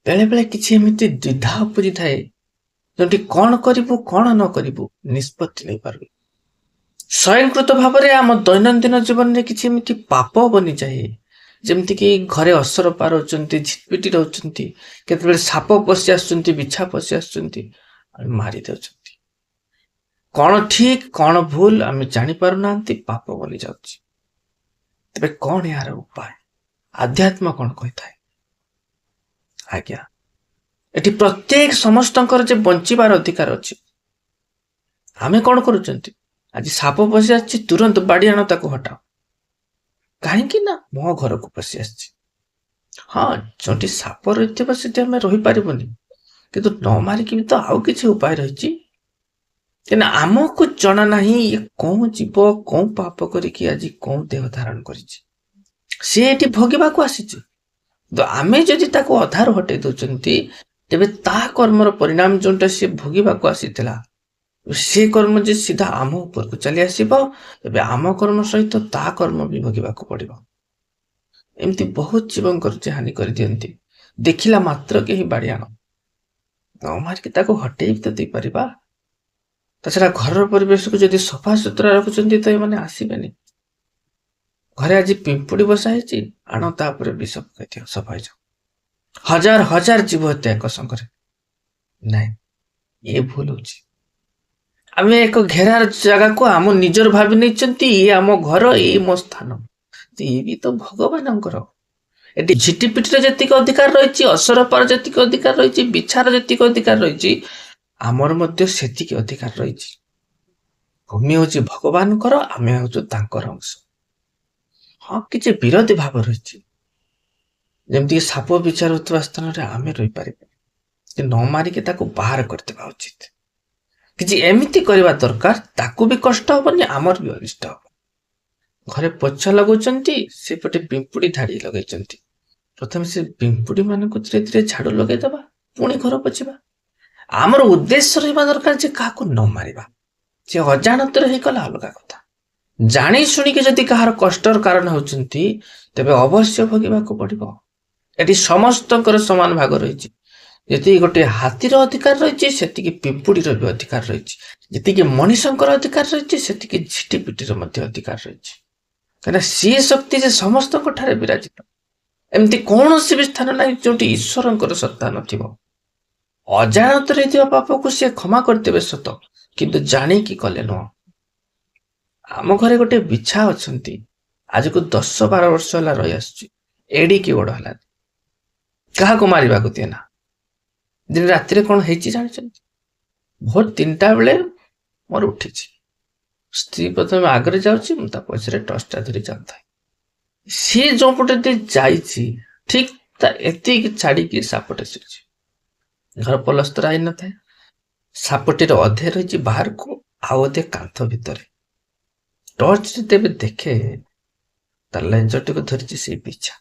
ବେଳେ ବେଳେ କିଛି ଏମିତି ଦ୍ୱିଧା ଉପୁଜି ଥାଏ ଯୋଉଠି କଣ କରିବୁ କଣ ନ କରିବୁ ନିଷ୍ପତ୍ତି ନେଇପାରୁନି। ସ୍ୱୟଂକୃତ ଭାବରେ ଆମ ଦୈନନ୍ଦିନ ଜୀବନରେ କିଛି ଏମିତି ପାପ ବନିଯାଏ, ଯେମିତିକି ଘରେ ଅସରପା ରହୁଛନ୍ତି, ଝିଟପିଟି ରହୁଛନ୍ତି, କେତେବେଳେ ସାପ ପଶି ଆସୁଛନ୍ତି, ବିଛା ପଶି ଆସୁଛନ୍ତି, ମାରି ଦେଉଛନ୍ତି। କଣ ଠିକ କଣ ଭୁଲ ଆମେ ଜାଣିପାରୁନାହାନ୍ତି, ପାପ ବନି ଯାଉଛି। ତେବେ କଣ ଏହାର ଉପାୟ? ଆଧ୍ୟାତ୍ମ କଣ କହିଥାଏ? ଆଜ୍ଞା, ଏଠି ପ୍ରତ୍ୟେକ ସମସ୍ତଙ୍କର ଯେ ବଞ୍ଚିବାର ଅଧିକାର ଅଛି। ଆମେ କଣ କରୁଛନ୍ତି? ଆଜି ସାପ ପଶି ଆସିଛି, ତୁରନ୍ତ ବାଡି ଆଣ, ତାକୁ ହଟାଅ। କାହିଁକି ନା ମୋ ଘରକୁ ପଶି ଆସିଛି। ହଁ, ଯୋଉଠି ସାପ ରହିଥିବ ସେଠି ଆମେ ରହିପାରିବୁନି, କିନ୍ତୁ ନ ମାରିକି ବି ତ ଆଉ କିଛି ଉପାୟ ରହିଛି। କିନ୍ତୁ ଆମକୁ ଜଣା ନାହିଁ ଇଏ କୋଉ ଜୀବ କୋଉ ପାପ କରିକି ଆଜି କୋଉ ଦେହ ଧାରଣ କରିଛି। ସେ ଏଠି ଭୋଗିବାକୁ ଆସିଛି। ତ ଆମେ ଯଦି ତାକୁ ଅଧାରୁ ହଟେଇ ଦଉଛନ୍ତି, ତେବେ ତା କର୍ମର ପରିଣାମ ଯୋଉଟା ସେ ଭୋଗିବାକୁ ଆସିଥିଲା, ସେ କର୍ମ ଯେ ସିଧା ଆମ ଉପରକୁ ଚାଲି ଆସିବ, ତେବେ ଆମ କର୍ମ ସହିତ ତା କର୍ମ ବି ଭୋଗିବାକୁ ପଡିବ। ଏମିତି ବହୁତ ଜୀବଙ୍କର ଯେ ହାନି କରିଦିଅନ୍ତି। ଦେଖିଲା ମାତ୍ର କେହି ବାଡି ଆଣ, ନ ମାରିକି ତାକୁ ହଟେଇ ତ ଦେଇପାରିବା। ତାଛଡା ଘରର ପରିବେଶକୁ ଯଦି ସଫା ସୁତୁରା ରଖୁଛନ୍ତି ତ ଏମାନେ ଆସିବେନି। ଘରେ ଆଜି ପିମ୍ପୁଡି ବସା ହେଇଛି, ଆଣ ତା ଉପରେ ବିଷ ପକାଇଦିଅ, ସଫା ହେଇଯାଉ। ହଜାର ହଜାର ଜୀବ ହତ୍ୟା ଏକ ସଙ୍ଗରେ। ନାଇଁ, ଇଏ ଭୁଲ ହଉଛି। ଆମେ ଏକ ଘେରାର ଜାଗାକୁ ଆମ ନିଜର ଭାବି ନେଇଛନ୍ତି, ଇଏ ଆମ ଘର, ଇଏ ମୋ ସ୍ଥାନ। ଇଏ ବି ତ ଭଗବାନଙ୍କର। ଏଠି ଝିଟିପିଟିର ଯେତିକି ଅଧିକାର ରହିଛି, ଅସରପାର ଯେତିକି ଅଧିକାର ରହିଛି, ବିଛାର ଯେତିକି ଅଧିକାର ରହିଛି, ଆମର ମଧ୍ୟ ସେତିକି ଅଧିକାର ରହିଛି। ଭୂମି ହଉଛି ଭଗବାନଙ୍କର, ଆମେ ହଉଛୁ ତାଙ୍କର ଅଂଶ। ହଁ, କିଛି ବିରୋଧୀ ଭାବ ରହିଛି, ଯେମିତିକି ସାପ ବିଛା ରହୁଥିବା ସ୍ଥାନରେ ଆମେ ରହିପାରିବା, ନ ମାରିକି ତାକୁ ବାହାର କରିଦେବା ଉଚିତ। କିଛି ଏମିତି କରିବା ଦରକାର, ତାକୁ ବି କଷ୍ଟ ହବନି, ଆମର ବି ଅନିଷ୍ଟ ହବ। ଘରେ ପୋଛା ଲଗାଉଛନ୍ତି, ସେପଟେ ପିମ୍ପୁଡି ଧାଡି ଲଗେଇଛନ୍ତି। ପ୍ରଥମେ ସେ ପିମ୍ପୁଡି ମାନଙ୍କୁ ଧୀରେ ଧୀରେ ଝାଡୁ ଲଗେଇଦବା, ପୁଣି ଘର ପୋଛିବା। ଆମର ଉଦ୍ଦେଶ୍ୟ ରହିବା ଦରକାର ଯେ କାହାକୁ ନ ମାରିବା। ସେ ଅଜାଣତରେ ହେଇଗଲା ଅଲଗା କଥା। ଜାଣି ଶୁଣିକି ଯଦି କାହାର କଷ୍ଟର କାରଣ ହଉଛନ୍ତି, ତେବେ ଅବଶ୍ୟ ଭୋଗିବାକୁ ପଡିବ। ଏଠି ସମସ୍ତଙ୍କର ସମାନ ଭାଗ ରହିଛି। ଯେତିକି ଗୋଟେ ହାତୀର ଅଧିକାର ରହିଛି, ସେତିକି ପିମ୍ପୁଡିର ବି ଅଧିକାର ରହିଛି। ଯେତିକି ମଣିଷଙ୍କର ଅଧିକାର ରହିଛି, ସେତିକି ଝିଟିପିଟିର ମଧ୍ୟ ଅଧିକାର ରହିଛି। କାହିଁକିନା ସିଏ ଶକ୍ତି ଯେ ସମସ୍ତଙ୍କ ଠାରେ ବିରାଜିତ। ଏମିତି କୌଣସି ବି ସ୍ଥାନ ନାହିଁ ଯୋଉଠି ଈଶ୍ୱରଙ୍କର ସତ୍ତା ନଥିବ। ଅଜାଣତରେ ଥିବା ପାପକୁ ସିଏ କ୍ଷମା କରିଦେବେ ସତ, କିନ୍ତୁ ଜାଣିକି କଲେ ନୁହଁ। ଆମ ଘରେ ଗୋଟେ ବିଛା ଅଛନ୍ତି, ଆଜକୁ 10-12 ବର୍ଷ ହେଲା ରହି ଆସୁଛି। ଏଡିକି ବଡ ହେଲାନି, କାହାକୁ ମାରିବାକୁ ଦିଏ ନା। ଦିନ ରାତିରେ କଣ ହେଇଛି ଜାଣିଛନ୍ତି? ଭୋର 3ଟା ବେଳେ ମୋର ଉଠିଛି। ସ୍ତ୍ରୀ ପ୍ରଥମେ ଆଗରେ ଯାଉଛି, ମୁଁ ତା ପଛରେ ଟର୍ଚଟା ଧରି ଯାଉଥାଏ। ସିଏ ଯୋଉ ପଟେ ଦେଇ ଯାଇଛି, ଠିକ ତା ଏତିକି ଛାଡିକି ସାପଟେ ଶୁଛି। ଘର ପଲସ୍ତରା ହେଇନଥାଏ, ସାପଟିର ଅଧେ ରହିଛି ବାହାରକୁ, ଆଉ ଅଧେ କାନ୍ଥ ଭିତରେ। ଟର୍ଚ୍ଚ ତେବେ ଦେଖେ, ତା ଲେଞ୍ଜରଟିକୁ ଧରିଛି ସେଇ ବିଛା।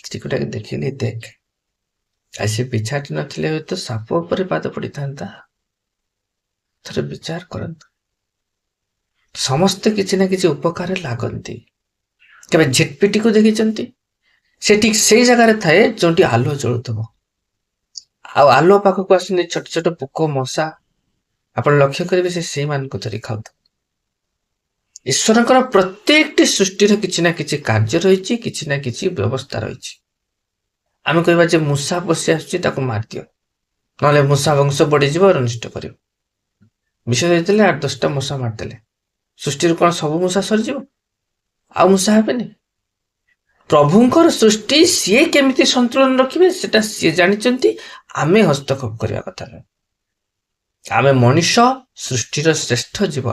ସ୍ତ୍ରୀକୁ ଡାକି ଦେଖିଲି, ଦେଖ, ଆଉ ସେ ବିଛାଟି ନଥିଲେ ହୁଏତ ସାପ ଉପରେ ପାଦ ପଡିଥାନ୍ତା। ଥରେ ବିଚାର କରନ୍ତୁ। ସମସ୍ତେ କିଛି ନା କିଛି ଉପକାରରେ ଲାଗନ୍ତି। କେବେ ଝିଟପିଟିକୁ ଦେଖିଛନ୍ତି? ସେ ଠିକ ସେଇ ଜାଗାରେ ଥାଏ ଯୋଉଠି ଆଲୁଅ ଜଳୁଥିବ, ଆଉ ଆଲୁଅ ପାଖକୁ ଆସୁନି ଛୋଟ ଛୋଟ ପୋକ, ମଶା। ଆପଣ ଲକ୍ଷ୍ୟ କରିବେ ସେ ସେଇମାନଙ୍କୁ ଧରି ଖାଉଥିବ। ଈଶ୍ୱରଙ୍କର ପ୍ରତ୍ୟେକଟି ସୃଷ୍ଟିର କିଛି ନା କିଛି କାର୍ଯ୍ୟ ରହିଛି, କିଛି ନା କିଛି ବ୍ୟବସ୍ଥା ରହିଛି। ଆମେ କହିବା ଯେ ମୂଷା ପଶି ଆସୁଛି, ତାକୁ ମାରିଦିଅ, ନହେଲେ ମୂଷା ବଂଶ ବଢିଯିବ, ଅନିଷ୍ଟ କରିବ। ବିଷ ଦେଇଦେଲେ 8-10ଟା ମୂଷା ମାରିଦେଲେ, ସୃଷ୍ଟିରୁ କଣ ସବୁ ମୂଷା ସରିଯିବ? ଆଉ ମୂଷା ହେବେନି? ପ୍ରଭୁଙ୍କର ସୃଷ୍ଟି, ସିଏ କେମିତି ସନ୍ତୁଳନ ରଖିବେ ସେଟା ସିଏ ଜାଣିଛନ୍ତି। ଆମେ ହସ୍ତକ୍ଷେପ କରିବା କଥା ନୁହେଁ। ଆମେ ମଣିଷ, ସୃଷ୍ଟିର ଶ୍ରେଷ୍ଠ ଜୀବ।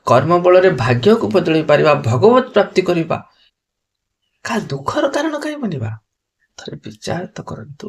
କର୍ମ ବଳରେ ଭାଗ୍ୟକୁ ବଦଳେଇ ପାରିବା, ଭଗବତ ପ୍ରାପ୍ତି କରିବା। କାହା ଦୁଃଖର କାରଣ କାହିଁ ବନିବା? ଥରେ ବିଚାର ତ କରନ୍ତୁ।